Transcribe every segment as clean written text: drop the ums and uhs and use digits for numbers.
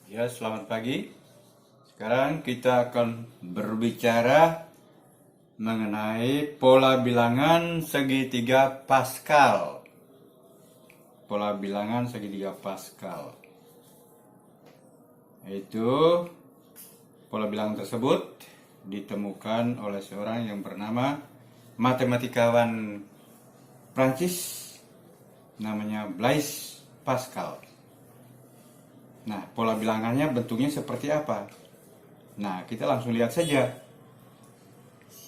Ya, selamat pagi. Sekarang kita akan berbicara mengenai pola bilangan segitiga Pascal. Pola bilangan segitiga Pascal. Yaitu pola bilangan tersebut ditemukan oleh seorang yang bernama matematikawan Prancis namanya Blaise Pascal. Nah, pola bilangannya bentuknya seperti apa? Nah, kita langsung lihat saja.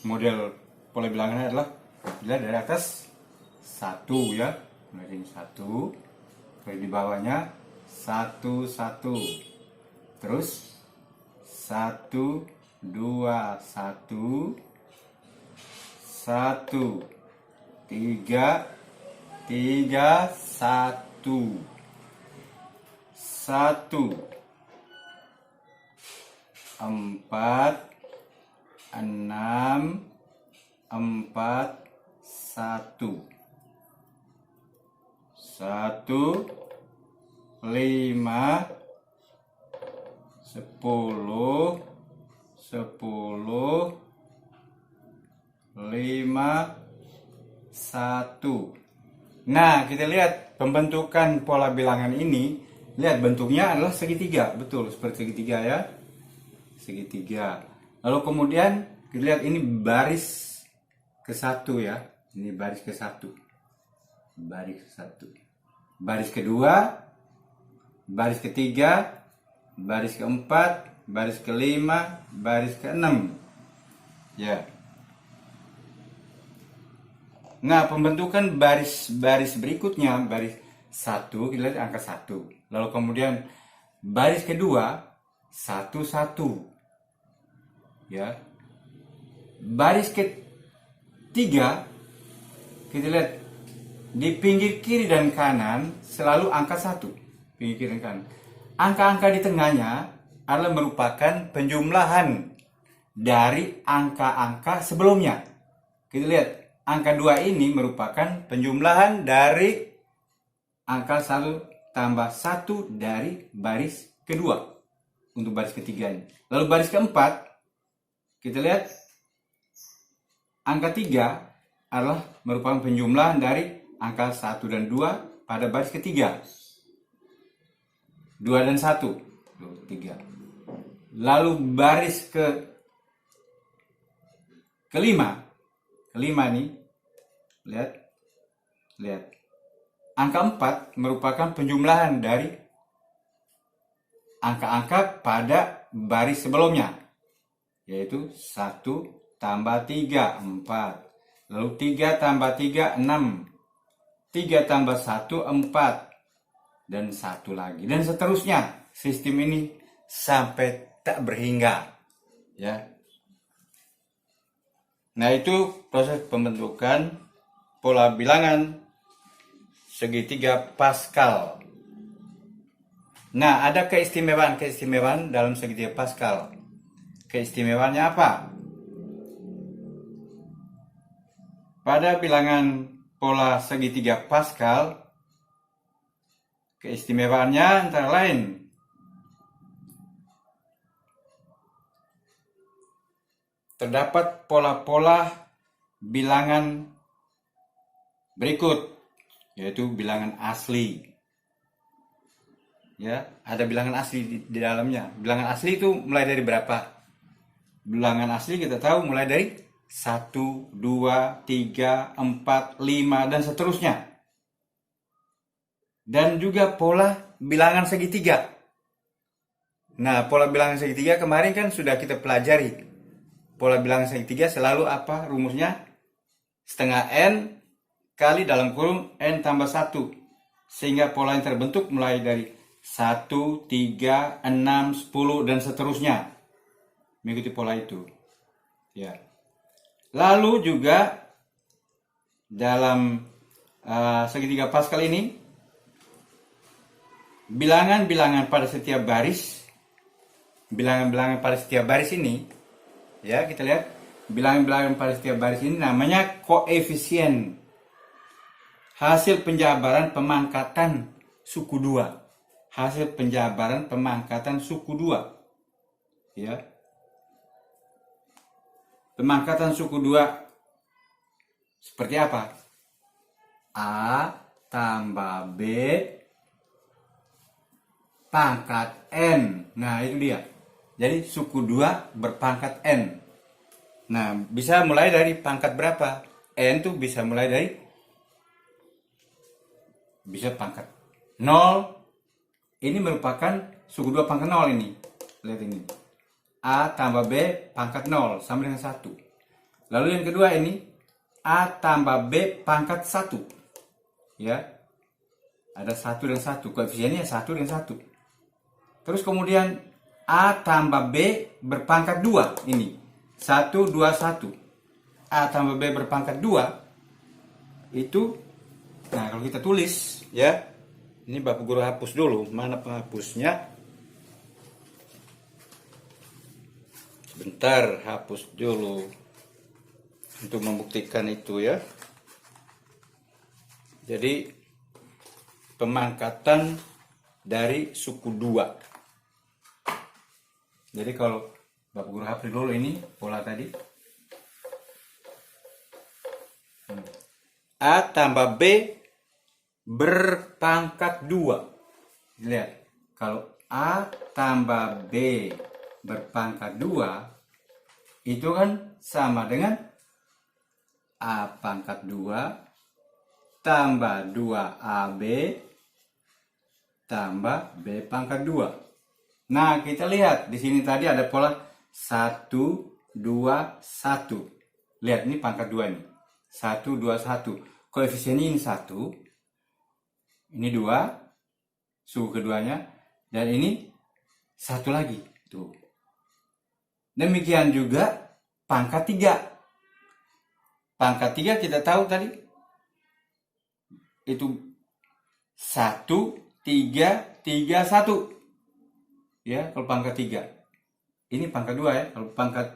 Model pola bilangannya adalah dilihat dari atas 1 ya. Mulai dari 1, terus di bawahnya 1 1. Terus 1 2 1 1 3 3 1 1 4 6 4 1 1 5 10 10 5 1. Nah, kita lihat pembentukan pola bilangan ini. Lihat bentuknya adalah segitiga, betul seperti segitiga ya, segitiga. Lalu kemudian kita lihat ini baris ke-1 ya, ini baris ke-1, baris ke-1, baris kedua, baris ketiga, baris keempat, baris kelima, baris keenam, ya. Nah, pembentukan baris-baris berikutnya, baris 1, kita lihat angka 1. Lalu kemudian baris kedua 1 1. Ya. Baris ketiga kita lihat di pinggir kiri dan kanan selalu angka 1. Pinggir kiri dan kanan. Angka-angka di tengahnya adalah merupakan penjumlahan dari angka-angka sebelumnya. Kita lihat angka 2 ini merupakan penjumlahan dari angka 1 tambah 1 dari baris kedua untuk baris ketiga ini. Lalu baris keempat, kita lihat angka 3 adalah merupakan penjumlahan dari angka 1 dan 2 pada baris ketiga. 2 dan 1, 3. Lalu baris kelima nih, lihat. Angka 4 merupakan penjumlahan dari angka-angka pada baris sebelumnya, yaitu 1 tambah 3, 4. Lalu 3 tambah 3, 6. 3 tambah 1, 4. Dan 1 lagi. Dan seterusnya. Sistem ini sampai tak berhingga. Ya. Nah, itu proses pembentukan pola bilangan segitiga Pascal. Nah, ada keistimewaan dalam segitiga Pascal. Keistimewaannya apa? Pada bilangan pola segitiga Pascal, keistimewaannya antara lain terdapat pola-pola bilangan berikut, yaitu bilangan asli. Ya, ada bilangan asli di dalamnya. Bilangan asli itu mulai dari berapa? Bilangan asli kita tahu mulai dari 1, 2, 3, 4, 5 dan seterusnya. Dan juga pola bilangan segitiga. Nah, pola bilangan segitiga kemarin kan sudah kita pelajari. Pola bilangan segitiga selalu apa rumusnya? Setengah n kali dalam kurung n tambah 1. Sehingga pola yang terbentuk mulai dari 1, 3, 6, 10 dan seterusnya. Mengikuti pola itu. Ya. Lalu juga dalam segitiga Pascal ini bilangan-bilangan pada setiap baris, bilangan-bilangan pada setiap baris ini, ya kita lihat bilangan-bilangan pada setiap baris ini namanya koefisien hasil penjabaran pemangkatan suku 2. hasil penjabaran pemangkatan suku 2. Ya. Pemangkatan suku 2 seperti apa? A tambah B pangkat N. Nah, itu dia. Jadi suku 2 berpangkat N. Nah, bisa mulai dari pangkat berapa? N tuh bisa mulai dari, bisa pangkat 0. Ini merupakan suku 2 pangkat 0 ini. Lihat ini. A tambah B pangkat 0 sama dengan 1. Lalu yang kedua ini A tambah B pangkat 1. Ya. Ada 1 dan 1. Koefisiennya 1 dan 1. Terus kemudian A tambah B berpangkat 2 ini. 1, 2, 1. A tambah B berpangkat 2 itu, nah kalau kita tulis ya, ini Bapak Guru hapus dulu. Mana penghapusnya? Sebentar, hapus dulu untuk membuktikan itu ya. Jadi pemangkatan dari suku 2. Jadi kalau Bapak Guru hapus dulu ini pola tadi. A tambah B berpangkat 2. Lihat, kalau A tambah B berpangkat 2 itu kan sama dengan A pangkat 2 tambah 2AB tambah B pangkat 2. Nah, kita lihat di sini tadi ada pola 1, 2, 1. Lihat, ini pangkat 2 ini. 1, 2, 1. Koefisiennya ini 1. Ini 2. Suku keduanya. Dan ini 1 lagi. Tuh. Demikian juga pangkat 3. Pangkat 3 kita tahu tadi. Itu 1, 3, 3, 1. Ya, kalau pangkat 3. Ini pangkat 2 ya. Kalau pangkat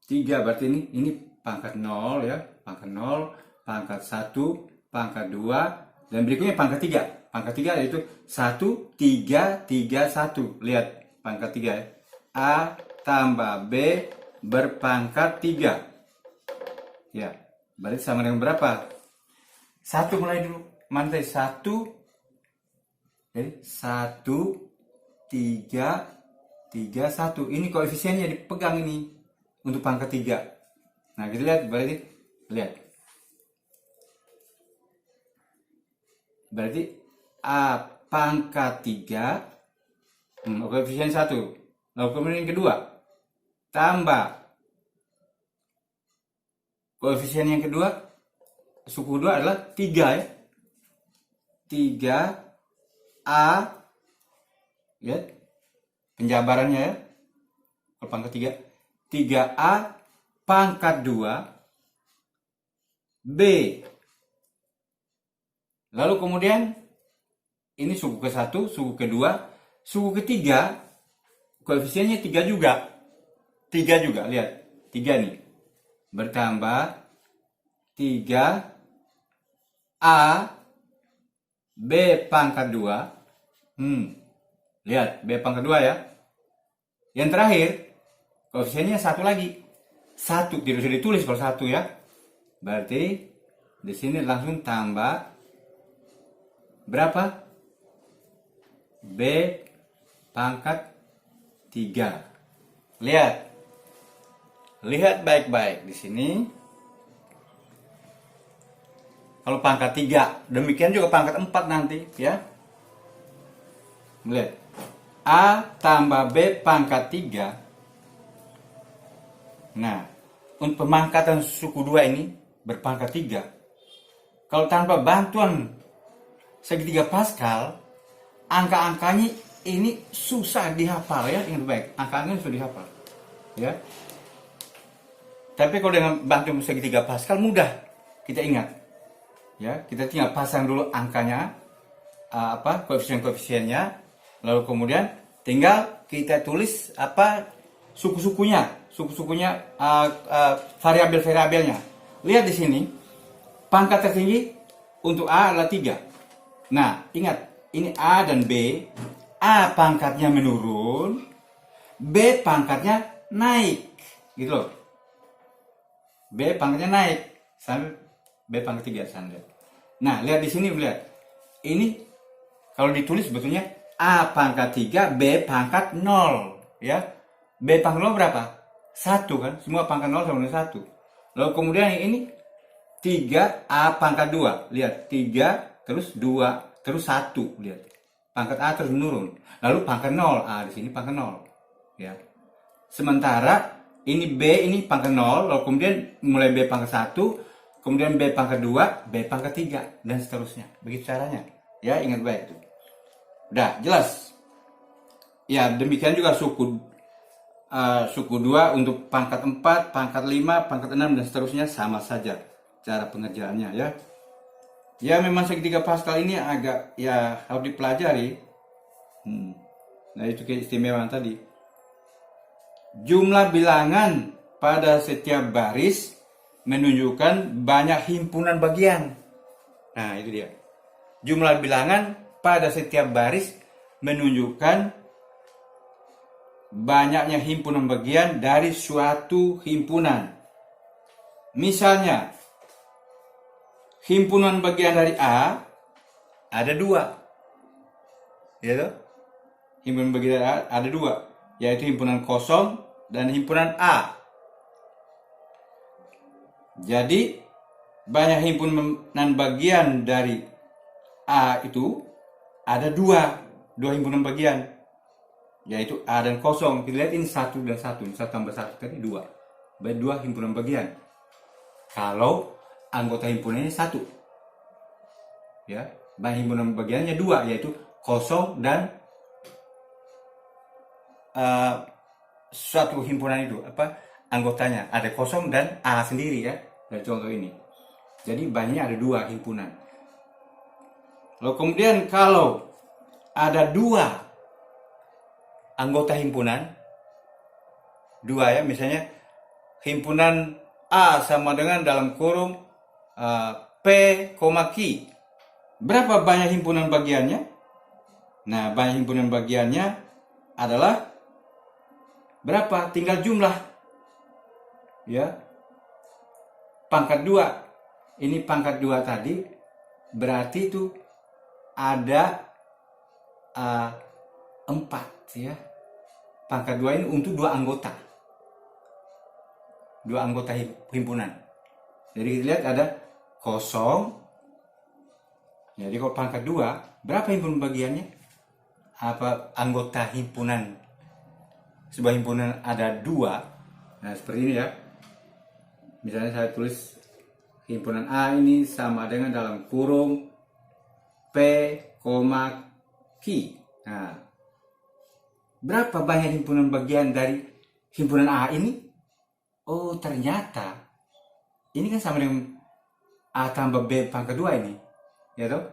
3 berarti ini pangkat 0 ya. Pangkat 0, pangkat 1, pangkat 2. Dan berikutnya pangkat 3. Pangkat 3 yaitu 1, 3, 3, 1. Lihat pangkat 3 ya. A tambah B berpangkat 3. Ya, berarti sama dengan berapa? 1 mulai dulu. Mantai 1. Jadi 1, 3, 3, 1. Ini koefisiennya dipegang ini untuk pangkat 3. Nah, kita lihat berarti, lihat. Berarti A pangkat 3 koefisien 1. Lalu kemudian yang kedua tambah koefisien yang kedua, suku 2 adalah 3 ya. 3A ya. Penjabarannya ya. Kalau pangkat 3, 3A pangkat 2 B. Lalu kemudian ini suku ke-1, suku ke-2, suku ke-3 koefisiennya 3 juga. 3 juga, lihat. 3 nih. Bertambah 3A B pangkat 2. Lihat, B pangkat 2 ya. Yang terakhir, koefisiennya 1 lagi. 1, tidak usah ditulis kalau 1 ya. Berarti di sini langsung tambah berapa? B pangkat 3. Lihat. Lihat baik-baik di sini. Kalau pangkat 3, demikian juga pangkat 4 nanti ya. Lihat. A tambah B pangkat 3. Nah, untuk pemangkatan suku 2 ini berpangkat 3. Kalau tanpa bantuan segitiga Pascal, angka-angkanya ini susah dihafal ya. Ingat baik, angka-angkanya susah dihafal ya. Tapi kalau dengan bantuan segitiga Pascal mudah kita ingat ya. Kita tinggal pasang dulu angkanya, koefisien-koefisiennya, lalu kemudian tinggal kita tulis suku-sukunya, variabel-variabelnya. Lihat di sini, pangkat tertinggi untuk A adalah 3. Nah, ingat, ini A dan B, A pangkatnya menurun, B pangkatnya naik, gitu loh. B pangkatnya naik sampai B pangkat 3 sampai. Nah, lihat di sini, lihat. Ini kalau ditulis sebetulnya A pangkat 3, B pangkat 0, ya. B pangkat 0 berapa? 1 kan? Semua pangkat 0 sama dengan 1. Lalu kemudian yang ini 3 A pangkat 2. Lihat, 3 terus 2 terus 1, lihat. Pangkat A terus menurun. Lalu pangkat 0, A di sini pangkat 0, ya. Sementara ini B ini pangkat 0, lalu kemudian mulai B pangkat 1, kemudian B pangkat 2, B pangkat 3, dan seterusnya. Begitu caranya. Ya, ingat baik itu. Udah, jelas. Ya, demikian juga suku 2 untuk pangkat 4, pangkat 5, pangkat 6, dan seterusnya sama saja cara pengerjaannya, ya. Ya, memang segitiga Pascal ini agak, ya, harus dipelajari. Nah, itu keistimewaan tadi. Jumlah bilangan pada setiap baris menunjukkan banyak himpunan bagian. Nah, itu dia. Jumlah bilangan pada setiap baris menunjukkan banyaknya himpunan bagian dari suatu himpunan. Misalnya, himpunan bagian dari A ada 2. Ya, himpunan bagian dari A ada 2, yaitu himpunan kosong dan himpunan A. Jadi, banyak himpunan bagian dari A itu ada 2 himpunan bagian, yaitu A dan kosong. Kita lihat ini 1 dan 1, 1 tambah 1 tadi 2. Berarti 2 himpunan bagian. Kalau anggota himpunannya 1. Ya, banyak himpunan bagiannya 2, yaitu kosong dan suatu himpunan itu anggotanya ada kosong dan A sendiri, ya, dari contoh ini. Jadi banyak ada 2 himpunan. Lalu kemudian kalau ada 2 anggota himpunan, 2, ya, misalnya himpunan A sama dengan dalam kurung P, Q. Berapa banyak himpunan bagiannya? Nah, banyak himpunan bagiannya adalah berapa? Tinggal jumlah, ya. Pangkat 2. Ini pangkat 2 tadi berarti itu ada 4, ya. Pangkat 2 ini untuk 2 anggota. 2 anggota himpunan. Jadi kita lihat ada kosong. Jadi kalau pangkat 2, berapa himpunan bagiannya? Anggota himpunan? Sebuah himpunan ada 2. Nah, seperti ini, ya. Misalnya saya tulis himpunan A ini sama dengan dalam kurung P, Q. Nah, berapa banyak himpunan bagian dari himpunan A ini? Oh, ternyata ini kan sama dengan A tambah B pangkat 2 ini, ya toh?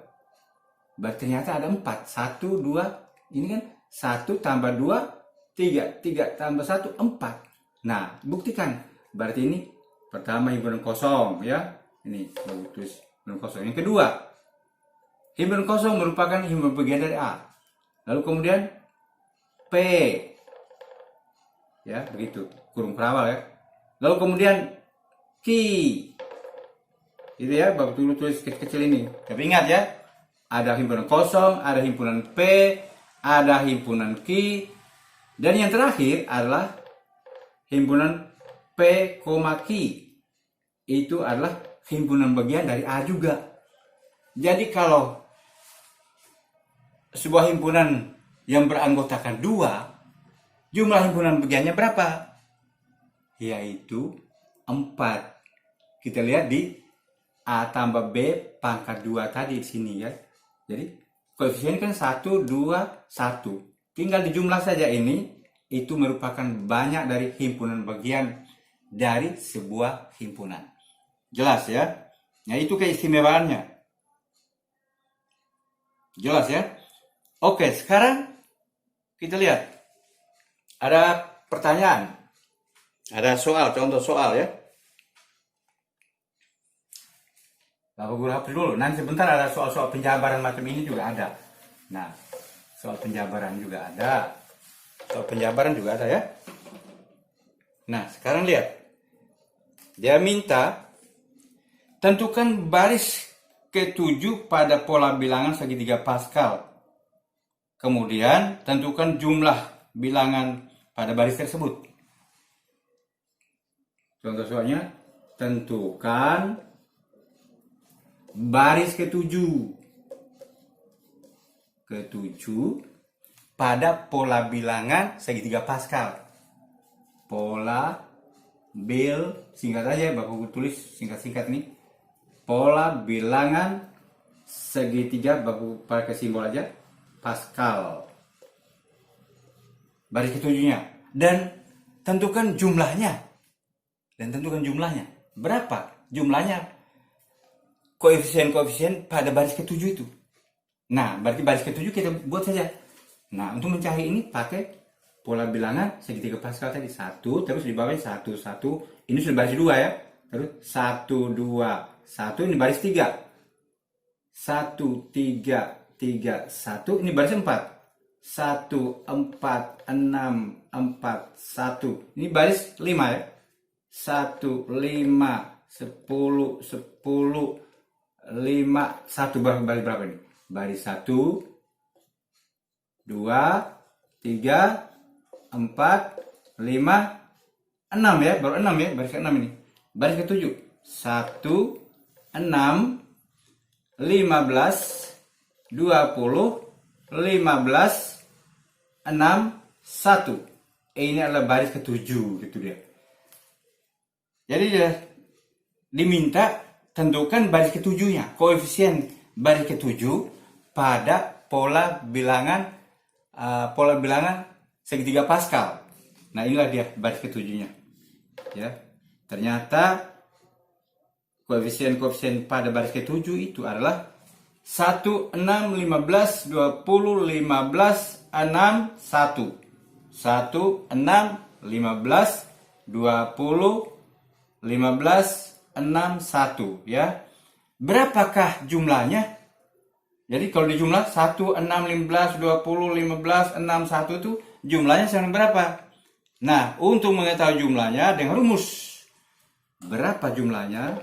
Berarti ternyata ada 4. 1, 2, ini kan 1 tambah 2, 3. 3 tambah 1, 4. Nah, buktikan. Berarti ini pertama himpunan kosong, ya. Ini tulis himpunan kosong. Yang kedua, himpunan kosong merupakan himpunan bagian dari A. Lalu kemudian P, ya, begitu, kurung perawal, ya. Lalu kemudian Q, itu, ya, Bapak tulis kecil-kecil ini. Tapi ingat, ya, ada himpunan kosong, ada himpunan P, ada himpunan Q, dan yang terakhir adalah himpunan P, Q. Itu adalah himpunan bagian dari A juga. Jadi kalau sebuah himpunan yang beranggotakan 2, jumlah himpunan bagiannya berapa? Yaitu 4. Kita lihat di A tambah B pangkat 2 tadi di sini, ya. Jadi koefisien kan 1, 2, 1. Tinggal dijumlah saja ini. Itu merupakan banyak dari himpunan bagian dari sebuah himpunan. Jelas, ya? Nah, itu keistimewaannya. Jelas, ya? Oke, sekarang kita lihat. Ada pertanyaan. Ada soal, contoh soal, ya. Bapak guru hapus dulu. Nanti sebentar ada soal-soal penjabaran macam ini juga ada. Nah, soal penjabaran juga ada. Soal penjabaran juga ada ya. Nah, sekarang lihat. Dia minta tentukan baris ke-7 pada pola bilangan segitiga Pascal. Kemudian tentukan jumlah bilangan pada baris tersebut. Contoh soalnya, tentukan baris ke-7 pada pola bilangan segitiga Pascal. Pola singkat aja, Bapak tulis singkat-singkat nih. Pola bilangan segitiga, Bapak pakai simbol aja, Pascal. Baris ke-7-nya. Dan tentukan jumlahnya. Berapa jumlahnya koefisien-koefisien pada baris ke-7 itu. Nah, berarti baris ke-7 kita buat saja. Nah, untuk mencari ini pakai pola bilangan segitiga Pascal tadi. 1, terus di bawahnya 1, 1. Ini sudah baris 2 ya. Terus 1, 2, 1. Ini baris 3. 1, 3, 3, 1. Ini baris 4. 1, 4, 6, 4, 1. Ini baris 5 ya. 1, 5, 10, 10, 5, 1. Baris berapa ini? Baris 1, 2, 3, 4, 5, 6 ya, baru 6 ya, baris ke-6 ini. Baris ke-7, 1, 6, 15, 20, 15, 6, 1. Ini adalah baris ke-7 gitu dia. Jadi dia diminta tentukan baris ke-7-nya, koefisien baris ke-7 pada pola bilangan segitiga Pascal. Nah, inilah dia baris ke-7-nya. Ya. Ternyata koefisien-koefisien pada baris ke-7 itu adalah 1, 6, 15, 20, 15, 6, 1. 1, 6, 15, 20, 15, 6, 1 ya. Berapakah jumlahnya? Jadi kalau dijumlah 1, 6, 15, 20, 15, 6, 1 itu jumlahnya sama berapa? Nah, untuk mengetahui jumlahnya dengan rumus. Berapa jumlahnya?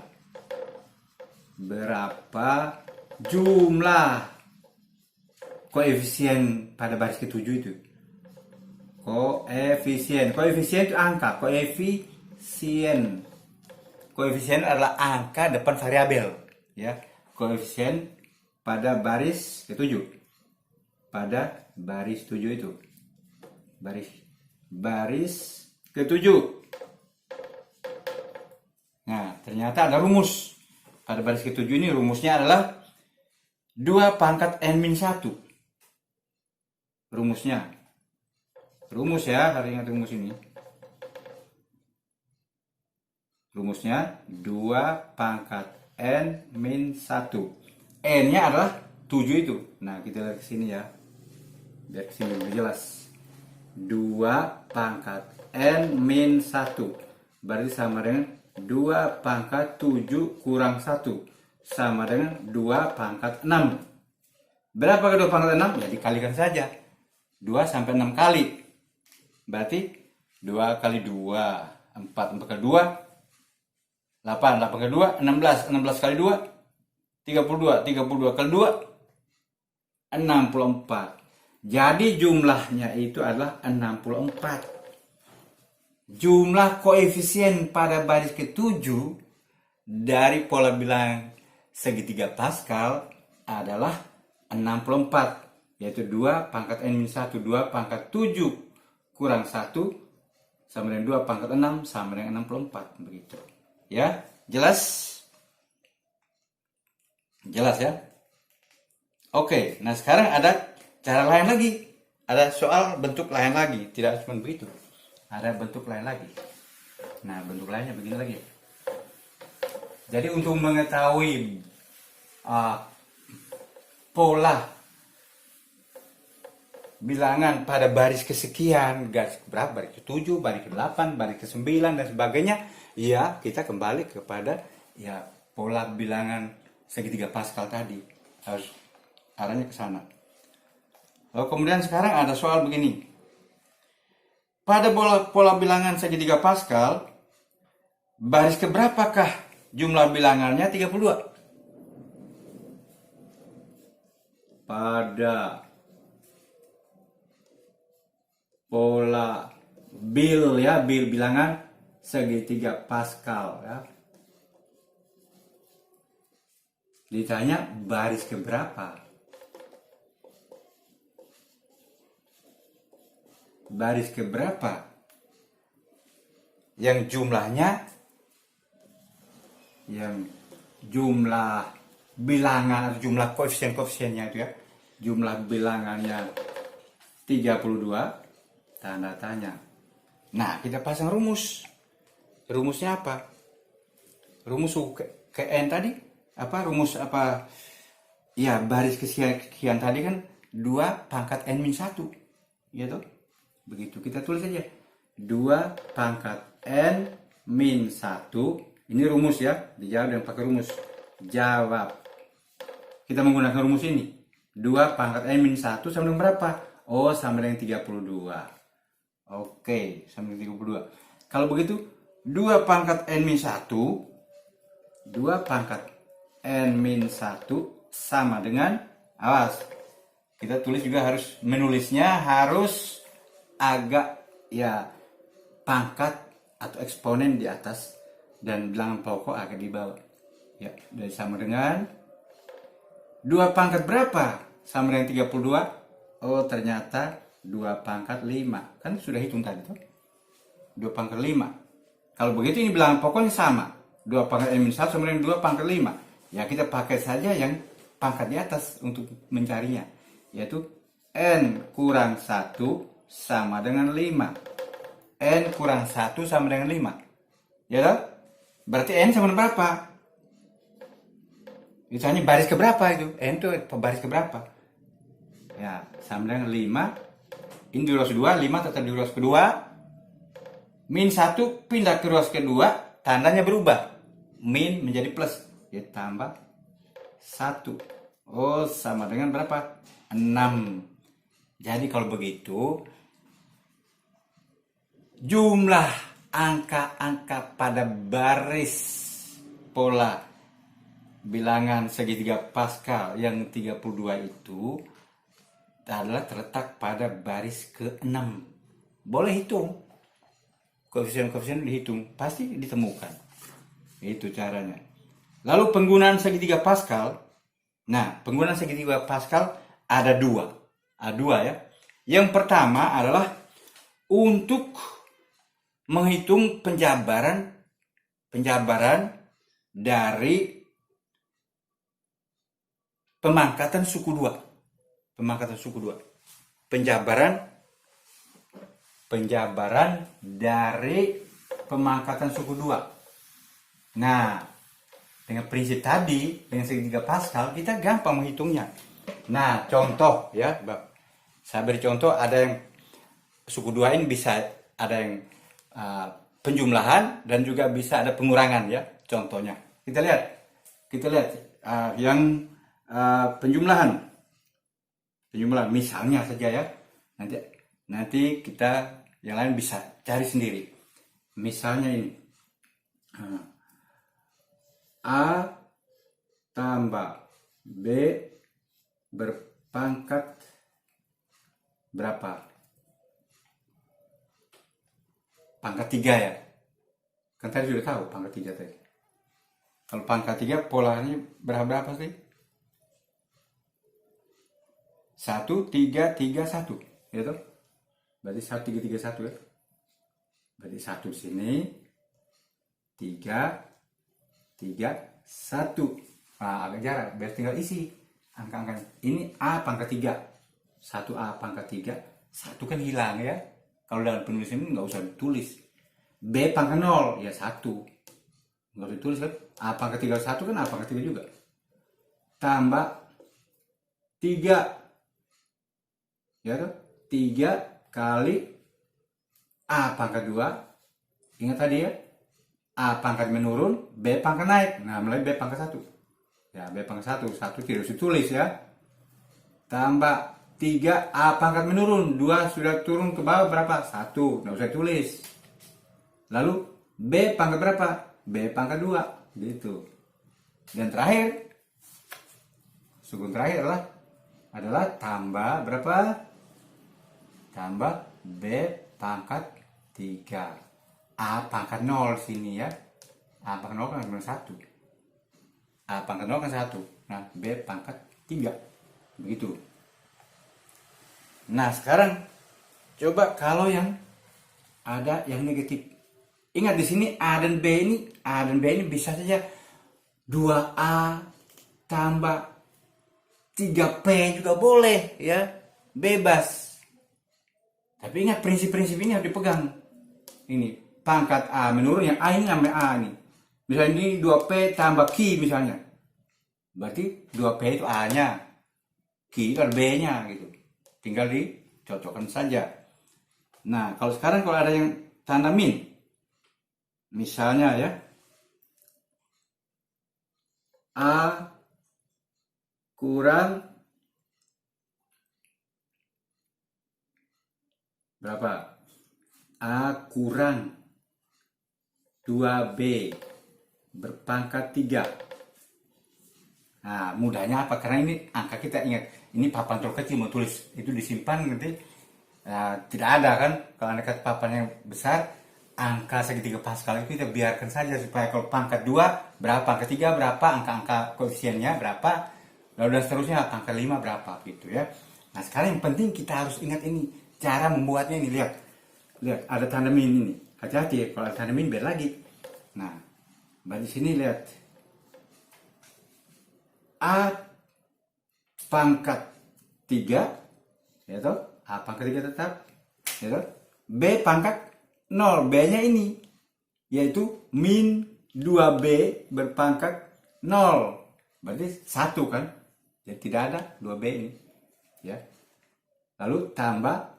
Berapa jumlah koefisien pada baris ke-7 itu? Koefisien itu angka. Koefisien adalah angka depan variabel ya. Koefisien pada baris ke-7. Pada baris 7 itu. Baris ke-7. Nah, ternyata ada rumus. Pada baris ke-7 ini rumusnya adalah 2 pangkat n-1. Rumus ya, harus ingat rumus ini. Rumusnya 2 pangkat n-1. N-nya adalah 7 itu. Nah, kita lihat ke sini ya. Biar ke sini lebih jelas. 2 pangkat n-1. Berarti sama dengan 2 pangkat 7 kurang 1. Sama dengan 2 pangkat 6. Berapa ke 2 pangkat 6? Ya dikalikan saja. 2 sampai 6 kali. Berarti 2 kali 2. 4 kali 2. 8 kali 2, 16 kali 2, 32 kali 2, 64. Jadi jumlahnya itu adalah 64. Jumlah koefisien pada baris ke-7 dari pola bilangan segitiga Pascal adalah 64. Yaitu 2 pangkat n-1, 2 pangkat 7 kurang 1 sama dengan 2 pangkat 6 sama dengan 64. Begitu. Ya, jelas? Jelas ya? Oke, nah sekarang ada cara lain lagi. Ada soal bentuk lain lagi. Tidak cuma begitu. Ada bentuk lain lagi. Nah, bentuk lainnya begini lagi. Jadi untuk mengetahui pola bilangan pada baris kesekian, baris berapa, baris ke-7, baris ke-8, baris ke-9 dan sebagainya, ya kita kembali kepada ya pola bilangan segitiga Pascal tadi. Harus arahnya ke sana. Lalu kemudian sekarang ada soal begini. Pada pola bilangan segitiga Pascal, baris keberapakah jumlah bilangannya 32? Pada pola bil bilangan segitiga Pascal ya. Ditanya baris keberapa? Baris keberapa yang jumlahnya, yang jumlah bilangan atau jumlah koefisien-koefisiennya itu ya, jumlah bilangannya 32, tanda tanya. Nah, kita pasang rumus. Rumusnya apa? Rumus ke N tadi apa? Rumus apa? Ya, baris kesekian tadi kan 2 pangkat N-1 gitu. Begitu kita tulis aja 2 pangkat N-1. Ini rumus ya, dijawab dengan pakai rumus. Jawab. Kita menggunakan rumus ini. 2 pangkat N-1 sama dengan berapa? Oh, sama dengan 32. Oke, sama dengan 32. Kalau begitu 2 pangkat N-1, 2 pangkat N-1 sama dengan, awas, kita tulis juga harus, menulisnya harus agak ya pangkat atau eksponen di atas dan bilangan pokok agak di bawah. Ya, dari sama dengan 2 pangkat berapa? Sama dengan 32. Oh, ternyata 2 pangkat 5. Kan sudah hitung tadi tuh. 2 pangkat 5. Kalau begitu ini bilangan pokoknya sama. 2 pangkat N-1 sama dengan 2 pangkat 5. Ya, kita pakai saja yang pangkat di atas untuk mencarinya. Yaitu N kurang 1 sama dengan 5. N kurang 1 sama dengan 5. Ya toh? Berarti N sama dengan berapa? Misalnya baris keberapa itu? N itu baris keberapa? Ya, sama dengan 5. Ini di ruas kedua, 5 tetap di ruas kedua. Min 1 pindah ke ruas kedua, tandanya berubah. Min menjadi plus. Ya, tambah 1. Oh, sama dengan berapa? 6. Jadi kalau begitu, jumlah angka-angka pada baris pola bilangan segitiga Pascal yang 32 itu adalah terletak pada baris ke-6. Boleh hitung. Koefisien-koefisien dihitung, pasti ditemukan. Itu caranya. Lalu penggunaan segitiga Pascal. Nah, penggunaan segitiga Pascal ada 2. Ada 2 ya. Yang pertama adalah untuk menghitung penjabaran dari pemangkatan suku 2. Pemangkatan suku 2. Penjabaran dari pemangkatan suku 2. Nah, dengan prinsip tadi, dengan segitiga Pascal, kita gampang menghitungnya. Nah, contoh ya, saya beri contoh, ada yang suku 2 ini bisa ada yang penjumlahan dan juga bisa ada pengurangan ya. Contohnya, kita lihat yang penjumlahan misalnya saja ya. Nanti kita yang lain bisa cari sendiri. Misalnya ini A tambah B berpangkat berapa? Pangkat 3 ya. Kan tadi sudah tahu pangkat 3 tadi. Kalau pangkat 3 polanya berapa sih? 1, 3, 3, 1. Ya toh? Berarti 1, 3, 3, 1 ya. Berarti 1 sini. 3, 3, 1. Nah, agak jarak. Biar tinggal isi angka-angka. Ini A pangkat 3. 1A pangkat 3. 1 kan hilang ya. Kalau dalam penulisan ini nggak usah ditulis. B pangkat 0, ya 1. Nggak usah ditulis kan. A pangkat 3, 1 kan A pangkat 3 juga. Tambah 3. Ya kan? 3 kali A pangkat 2. Ingat tadi ya. A pangkat menurun, B pangkat naik. Nah, mulai B pangkat 1. Ya, B pangkat 1. 1 tidak usah ditulis ya. Tambah 3 A pangkat menurun. 2 sudah turun ke bawah berapa? 1. Nggak usah tulis. Lalu B pangkat berapa? B pangkat 2. Gitu. Dan terakhir, sukun terakhir adalah tambah berapa? Tambah B pangkat 3. A pangkat 0 sini ya. A pangkat 0 kan 1. A pangkat 0 kan 1. Nah, B pangkat 3. Begitu. Nah, sekarang coba kalau yang ada yang negatif. Ingat di sini A dan B ini bisa saja 2A tambah 3P juga boleh ya. Bebas. Tapi ingat prinsip-prinsip ini harus dipegang. Ini pangkat A menurun, yang A ini namanya A nih. Misalnya ini 2P tambah Q misalnya. Berarti 2P itu A-nya. Q itu B-nya gitu. Tinggal dicocokkan saja. Nah, kalau sekarang kalau ada yang tanda min. Misalnya ya. A kurang berapa? A kurang 2B berpangkat 3. Nah, mudahnya apa? Karena ini angka kita ingat. Ini papan terlalu kecil, mau tulis itu disimpan nanti tidak ada kan. Kalau anda kata papan yang besar, angka segitiga Pascal itu kita biarkan saja supaya kalau pangkat 2 berapa, pangkat 3 berapa, angka-angka koefisiennya berapa, lalu dan seterusnya pangkat 5 berapa gitu ya. Nah, sekarang yang penting kita harus ingat ini cara membuatnya ini. Lihat ada tanda min ini. Hati-hati ya, kalau ada tanda min biar lagi. Nah, di sini lihat A pangkat 3 ya toh, A pangkat 3 tetap ya toh. B pangkat 0, B-nya ini yaitu min 2B berpangkat 0. Berarti 1 kan? Jadi tidak ada 2B ini. Ya. Lalu tambah.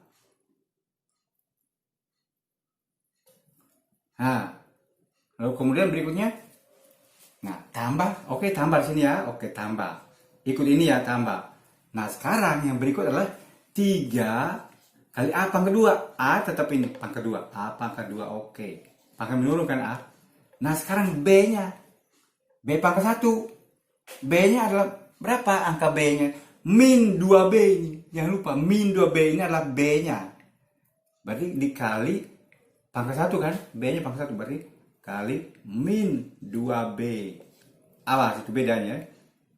Nah, lalu kemudian berikutnya. Nah, tambah. Oke, tambah di sini ya. Oke, tambah. Ikut ini ya, tambah. Nah, sekarang yang berikut adalah 3 kali A pangkat 2. A tetap ini pangkat 2. A pangkat 2. Oke. Pangkat menurun kan A. Nah, sekarang B-nya. B pangkat 1. B-nya adalah berapa angka B-nya? Min 2B ini. Jangan lupa, min 2B ini adalah B-nya. Berarti dikali pangkat 1 kan? B-nya pangkat 1 berarti kali min 2B. Awas, itu bedanya.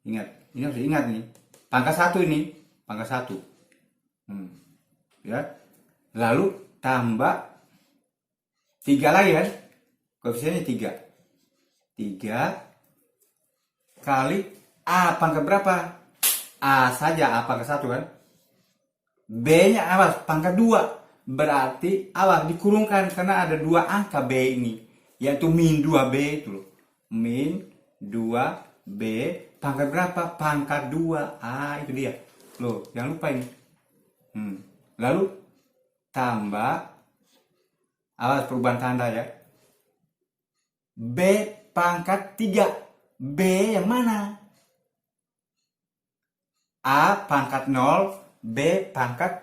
Ingat, ini harus diingat nih. Pangkat 1 ini, pangkat 1. Ya. Lalu tambah 3 lagi kan? Koefisiennya 3. 3 kali A pangkat berapa? A saja, A pangkat 1 kan? B-nya awas, pangkat 2. Berarti awas dikurungkan karena ada 2 angka B ini. Yaitu min 2B itu loh. Min 2B pangkat berapa? Pangkat 2. Ah, itu dia. Loh, jangan lupa ini. Lalu tambah, awas perubahan tanda ya. B pangkat 3. B yang mana? A pangkat 0, B pangkat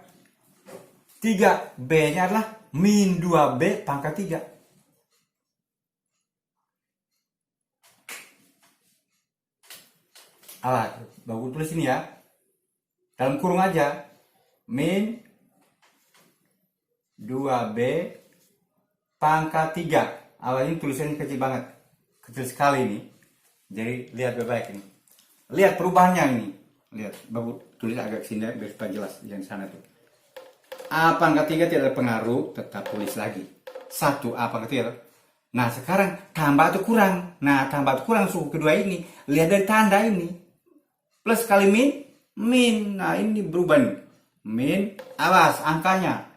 3. B-nya adalah min 2B pangkat 3. Alah, bagus tulis ini ya. Dalam kurung aja. Min 2B pangkat 3. Awal ini tulisannya kecil banget. Kecil sekali ini. Jadi lihat baik-baik ini. Lihat perubahannya ini. Lihat, bagus tulis agak sini biar supaya jelas yang sana tuh. A pangkat 3 tidak ada pengaruh, tetap tulis lagi. 1 A pangkat 3. Nah, sekarang tambah atau kurang? Nah, tambah atau kurang suku kedua ini. Lihat dari tanda ini. Plus kali min. Nah, ini berubah nih. Min, awas angkanya.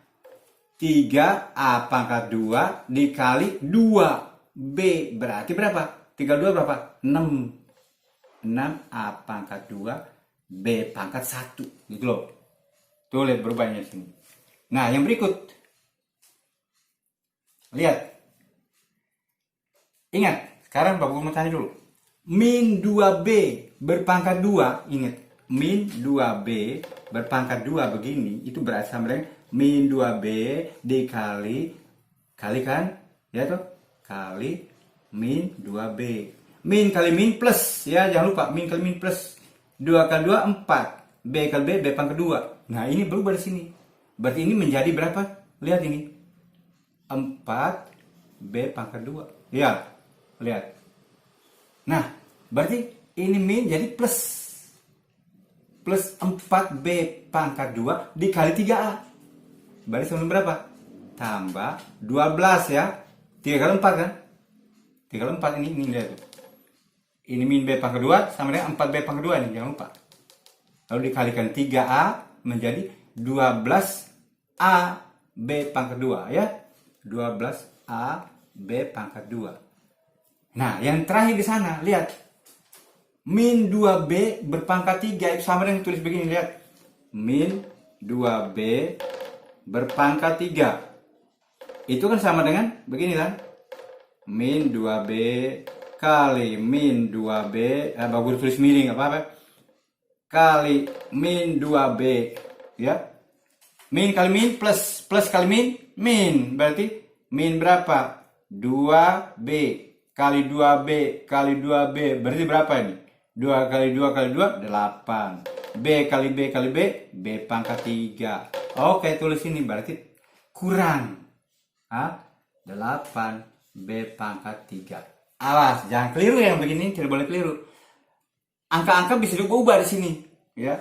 3 A pangkat 2 dikali 2B. Berarti berapa? 32 berapa? 6. 6 A pangkat 2 B pangkat 1. Gitu loh. Tuh lihat berubahnya sini. Nah, yang berikut. Lihat. Ingat, sekarang Bapak mau tanya dulu. Min 2B berpangkat 2, ingat. min 2B berpangkat 2 begini, itu berarti sama dengan min 2B kali kan, ya toh, kali min 2B. Min kali min plus, ya jangan lupa min kali min plus. 2 kali 2 4. B kali B pangkat 2. Nah, ini berubah di sini. Berarti ini menjadi berapa? Lihat ini. 4B pangkat 2. Ya, lihat. Nah, berarti ini min jadi plus 4B pangkat 2 dikali 3A. Berarti sama berapa? Tambah 12 ya. 3 kali 4 kan? 3 kali 4 ini lihat tuh. Ini min B pangkat 2 sama dengan 4B pangkat 2 ini, jangan lupa. Lalu dikalikan 3A menjadi 12A B pangkat 2 ya. 12A B pangkat 2. Nah, yang terakhir di sana, lihat. Min 2B berpangkat 3 itu sama dengan tulis begini, lihat. Min 2B berpangkat 3. Itu kan sama dengan begini kan? Min 2B kali min 2B, bagus tulis miring apa-apa. Kali min 2B, ya. Min kali min plus kali min. Berarti min berapa? 2B kali 2B kali 2B. Berarti berapa ini? 2 kali 2 kali 2, 8. B kali B kali B, B pangkat 3. Oke, tulis ini berarti kurang. 8B pangkat 3. Awas, jangan keliru yang begini, tidak boleh keliru. Angka-angka bisa diubah di sini, ya.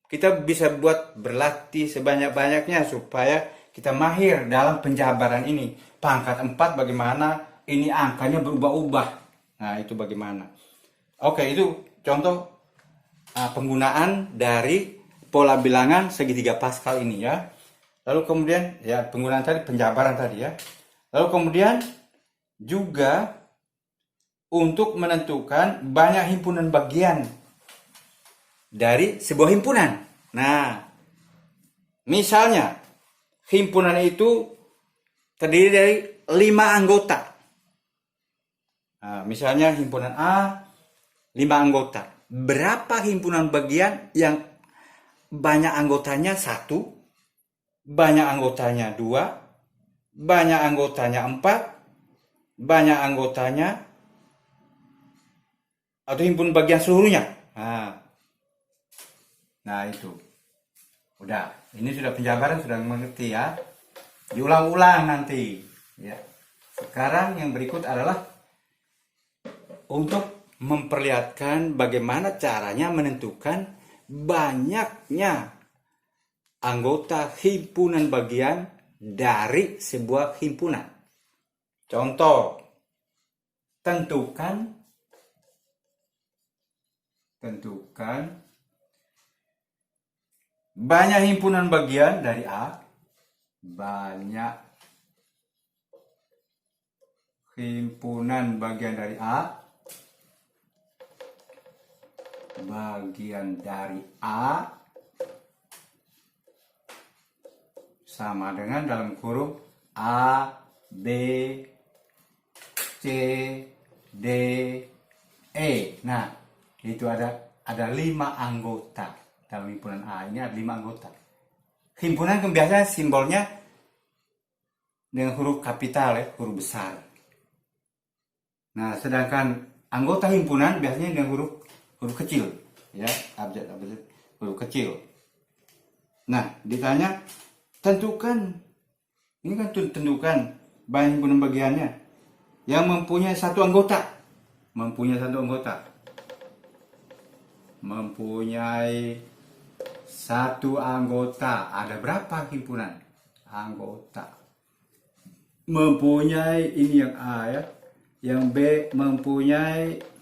Kita bisa buat berlatih sebanyak-banyaknya supaya kita mahir dalam penjabaran ini. Pangkat 4 bagaimana, ini angkanya berubah-ubah. Nah, itu bagaimana. Oke, itu contoh penggunaan dari pola bilangan segitiga Pascal ini ya. Lalu kemudian ya penggunaan tadi penjabaran tadi ya. Lalu kemudian juga untuk menentukan banyak himpunan bagian dari sebuah himpunan. Nah, misalnya himpunan itu terdiri dari 5 anggota. Nah, misalnya himpunan A 5 anggota. Berapa himpunan bagian yang banyak anggotanya 1, banyak anggotanya 2, banyak anggotanya 4, banyak anggotanya atau himpunan bagian seluruhnya. Nah itu. Udah, ini sudah penjabaran, sudah mengerti ya. Diulang-ulang nanti. Ya. Sekarang yang berikut adalah untuk memperlihatkan bagaimana caranya menentukan banyaknya anggota himpunan bagian dari sebuah himpunan. Contoh, tentukan banyak himpunan bagian dari A. Banyak himpunan bagian dari A. Bagian dari A sama dengan dalam kurung A, B, C, D, E. Nah, itu ada 5 anggota dalam himpunan A. Ini ada 5 anggota. Himpunan biasanya simbolnya dengan huruf kapital ya, huruf besar. Nah, sedangkan anggota himpunan biasanya dengan huruf kecil ya, abjad huruf kecil. Nah, ditanya tentukan banyak himpunan bagiannya yang mempunyai satu anggota. Mempunyai satu anggota. Ada berapa himpunan anggota? Mempunyai ini yang A ya. Yang B mempunyai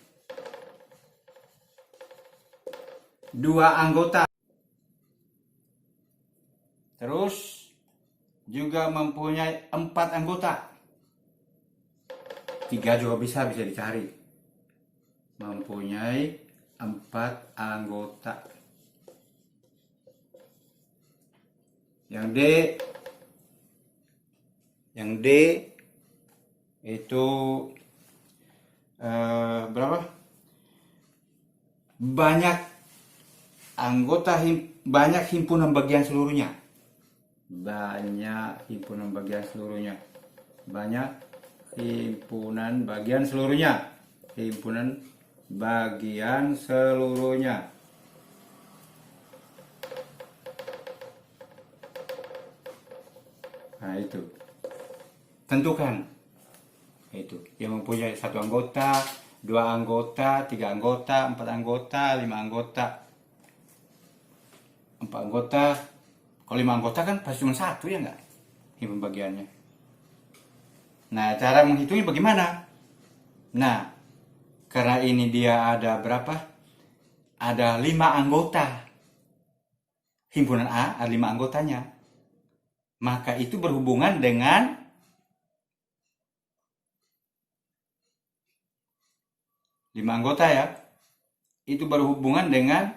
2 anggota. Terus juga mempunyai 4 anggota. 3 juga bisa dicari. Mempunyai 4 anggota. Yang D itu berapa? Banyak banyak himpunan bagian seluruhnya. Banyak himpunan bagian seluruhnya. Banyak himpunan bagian seluruhnya. Himpunan bagian seluruhnya. Nah, itu. Tentukan. Itu. Yang mempunyai 1 anggota, 2 anggota, 3 anggota, 4 anggota, 5 anggota. 4 anggota. Kalau 5 anggota kan pasti cuma 1 ya enggak? Himpunan bagiannya. Nah, cara menghitungnya bagaimana? Nah, karena ini dia ada berapa? Ada 5 anggota. Himpunan A ada 5 anggotanya. Maka itu berhubungan dengan lima anggota ya. Itu berhubungan dengan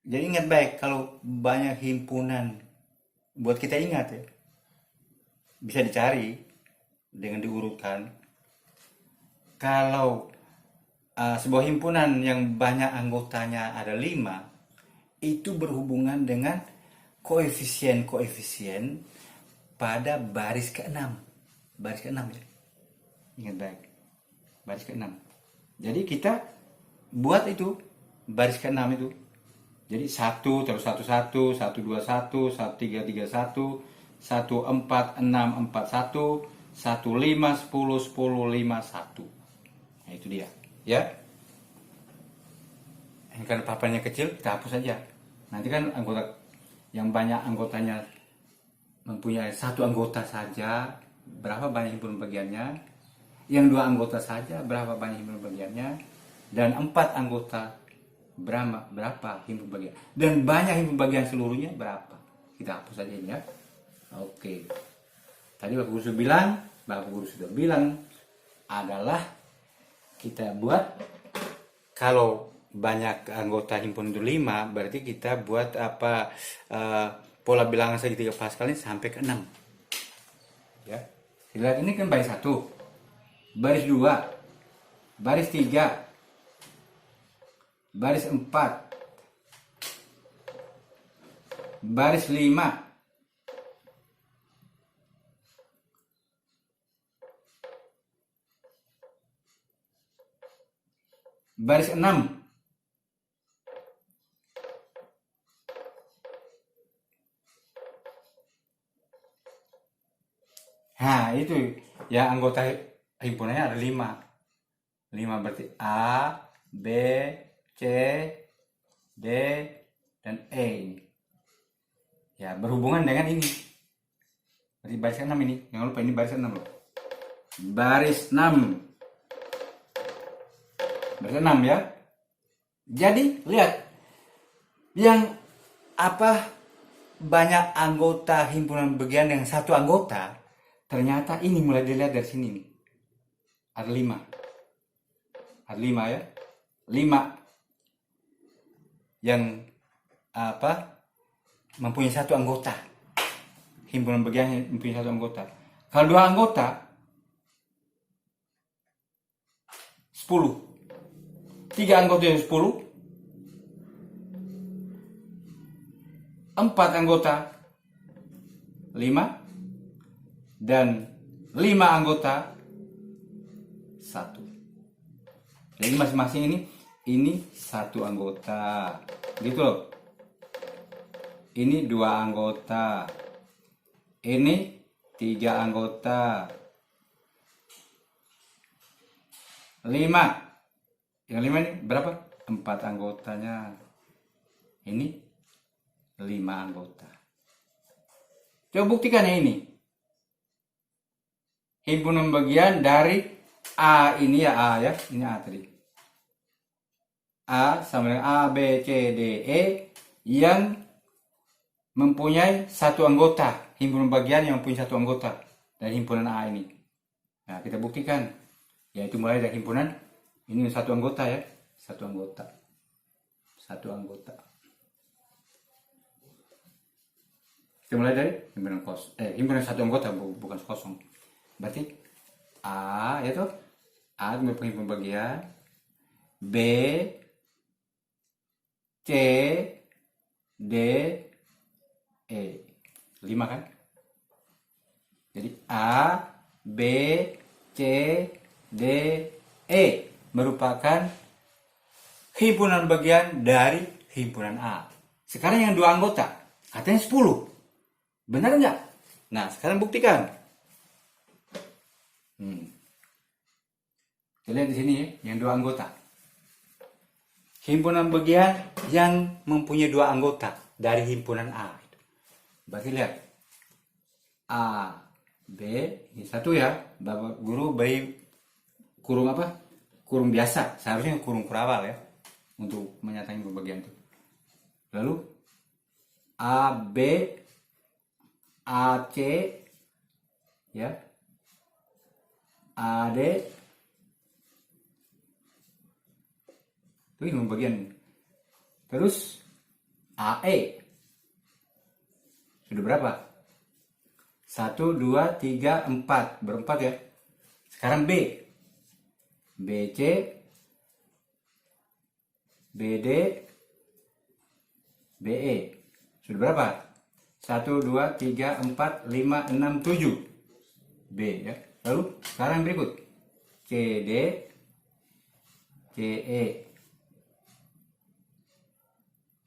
jadi ingat baik kalau banyak himpunan buat kita ingat ya. Bisa dicari dengan diurutkan. Kalau sebuah himpunan yang banyak anggotanya ada 5, itu berhubungan dengan koefisien pada baris ke-6. Baris ke-6 ya. Ingat baik. Baris ke-6. Jadi kita buat itu baris ke-6 itu. Jadi 1 terus 1 1, 1 2 1, 1 3 3 1, 1 4 6 4 1, 1 5 10 10 5 1. Nah, itu dia. Ya. Ini kan papannya kecil, kita hapus saja. Nanti kan anggota yang banyak anggotanya mempunyai 1 anggota saja, berapa banyak himpunan bagiannya? Yang 2 anggota saja, berapa banyak himpunan bagiannya? Dan 4 anggota berapa himpunan bagian? Dan banyak himpunan bagian seluruhnya berapa? Kita hapus saja ini ya. Oke. Tadi Bapak Guru sudah bilang adalah kita buat kalau banyak anggota himpunan itu 5, berarti kita buat pola bilangan segitiga Pascal ini sampai ke 6. Ya. Lihat ini kan baris 1, baris 2, baris 3, baris 4, baris 5, baris 6, nah itu ya, anggota himpunannya ada 5. 5 berarti A, B, C, D, dan E. Ya, berhubungan dengan ini. Berarti baris 6 ini. Jangan lupa ini baris 6 loh. Baris 6. Baris 6 ya. Jadi, lihat. Yang banyak anggota himpunan bagian dengan 1 anggota, ternyata ini mulai dilihat dari sini nih. Ada 5. Ada 5 ya. 5 yang mempunyai 1 anggota. Himpunan bagian mempunyai 1 anggota. Kalau 2 anggota 10. 3 anggota yang 10. 4 anggota 5. Dan 5 anggota 1. Jadi masing-masing ini 1 anggota. Gitu loh. Ini 2 anggota. Ini 3 anggota. 5. Yang 5 ini berapa? 4 anggotanya. Ini 5 anggota. Coba buktikan ya ini. Himpunan bagian dari A ini ya, A ya. Ini A tadi. A sama dengan A, B, C, D, E yang mempunyai 1 anggota. Himpunan bagian yang mempunyai 1 anggota dari himpunan A ini. Nah, kita buktikan. Yaitu mulai dari himpunan ini 1 anggota ya. 1 anggota. 1 anggota. Kita mulai dari himpunan 1 anggota, bukan kosong. Berarti A ya toh. A merupakan himpunan bagian, B, C, D, E. 5 kan? Jadi A, B, C, D, E merupakan himpunan bagian dari himpunan A. Sekarang yang 2 anggota, katanya 10. Benar nggak? Nah, sekarang buktikan. Kita lihat di sini ya, yang 2 anggota. Himpunan bagian yang mempunyai 2 anggota dari himpunan A. Berarti lihat. A, B, ini 1 ya. Bapak guru bayi kurung apa? Kurung biasa. Seharusnya kurung kurawal ya. Untuk menyatakan pembagian itu. Lalu A, B, A, C, ya. A, D, itu yang pembagian. Terus AE sudah berapa? 1, 2, 3, 4. Berempat ya. Sekarang B, BC, BD, BE. Sudah berapa? 1, 2, 3, 4, 5, 6, 7. B ya. Lalu sekarang berikut. CD, CE.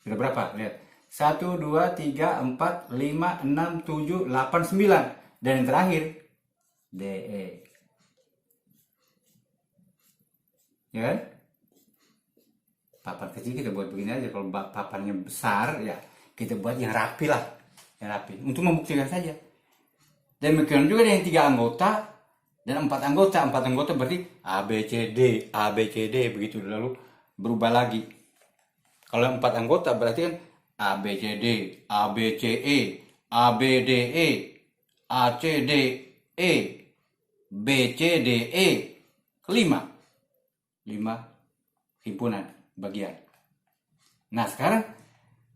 Sudah berapa? Lihat. 1, 2, 3, 4, 5, 6, 7, 8, 9. Dan yang terakhir DE. Ya kan? Papan kecil kita buat begini aja. Kalau papannya besar ya kita buat yang rapi lah. Yang rapi. Untuk membuktikan saja. Dan demikian juga dengan 3 anggota dan 4 anggota. 4 anggota berarti A, B, C, D. A, B, C, D. Begitu lalu berubah lagi. Kalau 4 anggota berarti kan A, B, C, D. A, B, C, E. A, B, D, E. A, C, D, E. B, C, D, E. Kelima. 5 himpunan bagian. Nah sekarang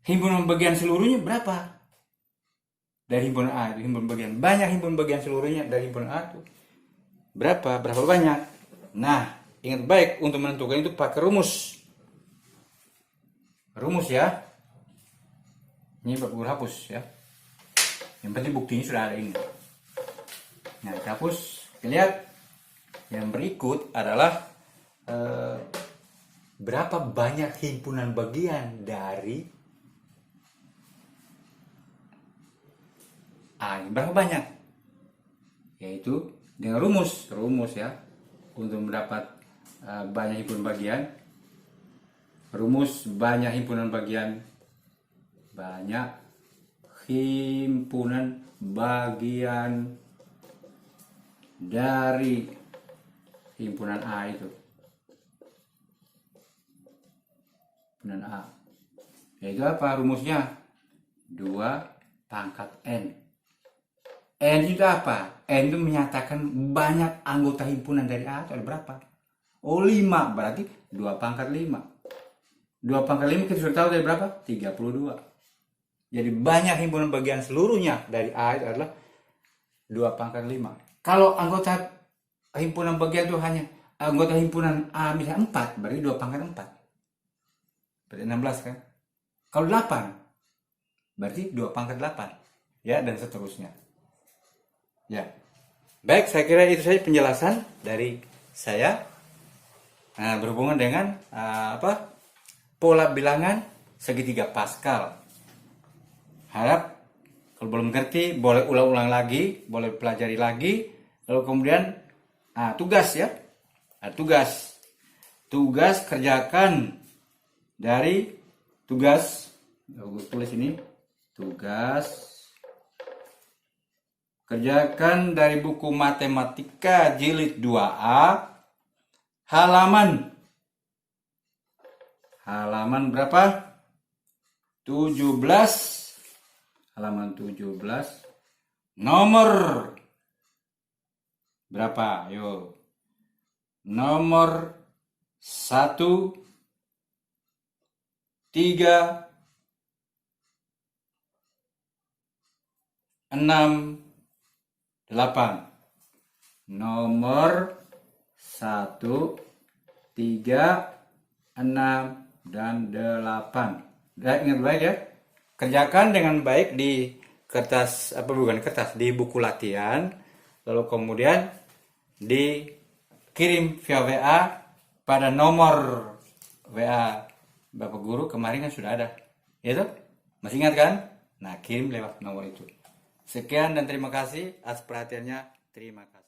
himpunan bagian seluruhnya berapa? Dari himpunan A itu himpunan bagian. Banyak himpunan bagian seluruhnya dari himpunan A itu. Berapa? Berapa banyak? Nah, ingat baik untuk menentukan itu pakai rumus. Rumus ya. Ini Bapak Guru hapus ya. Yang penting buktinya sudah ada ini. Nah, kita hapus. Kita lihat. Yang berikut adalah berapa banyak himpunan bagian dari A. Berapa banyak? Yaitu dengan rumus ya. Untuk mendapat banyak himpunan bagian. Rumus banyak himpunan bagian. Banyak himpunan bagian dari himpunan A itu. Himpunan A. Yaitu apa rumusnya? 2 pangkat N. N itu apa? N itu menyatakan banyak anggota himpunan dari A itu ada berapa? Oh 5, berarti 2 pangkat 5. 2 pangkat 5 kita sudah tahu dari berapa? 32. Jadi banyak himpunan bagian seluruhnya dari A itu adalah 2 pangkat 5. Kalau anggota himpunan bagian itu hanya anggota himpunan A misalnya 4, berarti 2 pangkat 4. Berarti 16 kan? Kalau 8, berarti 2 pangkat 8. Ya, dan seterusnya. Ya. Baik, saya kira itu saja penjelasan dari saya. Nah, berhubungan dengan pola bilangan segitiga Pascal. Harap kalau belum ngerti boleh ulang-ulang lagi, boleh pelajari lagi. Lalu kemudian tugas ya. Tugas kerjakan dari tugas. Aku tulis ini. Tugas kerjakan dari buku Matematika Jilid 2A. Halaman berapa? 17. Halaman 17. Nomor berapa? Ayo. Nomor 1, 3, 6, 8. Nomor 1, 3, 6, dan 8. Ingat baik ya. Kerjakan dengan baik di kertas, bukan kertas, di buku latihan. Lalu kemudian dikirim via WA pada nomor WA Bapak Guru kemarin kan sudah ada. Ya toh? Masih ingat kan? Nah, kirim lewat nomor itu. Sekian dan terima kasih atas perhatiannya. Terima kasih.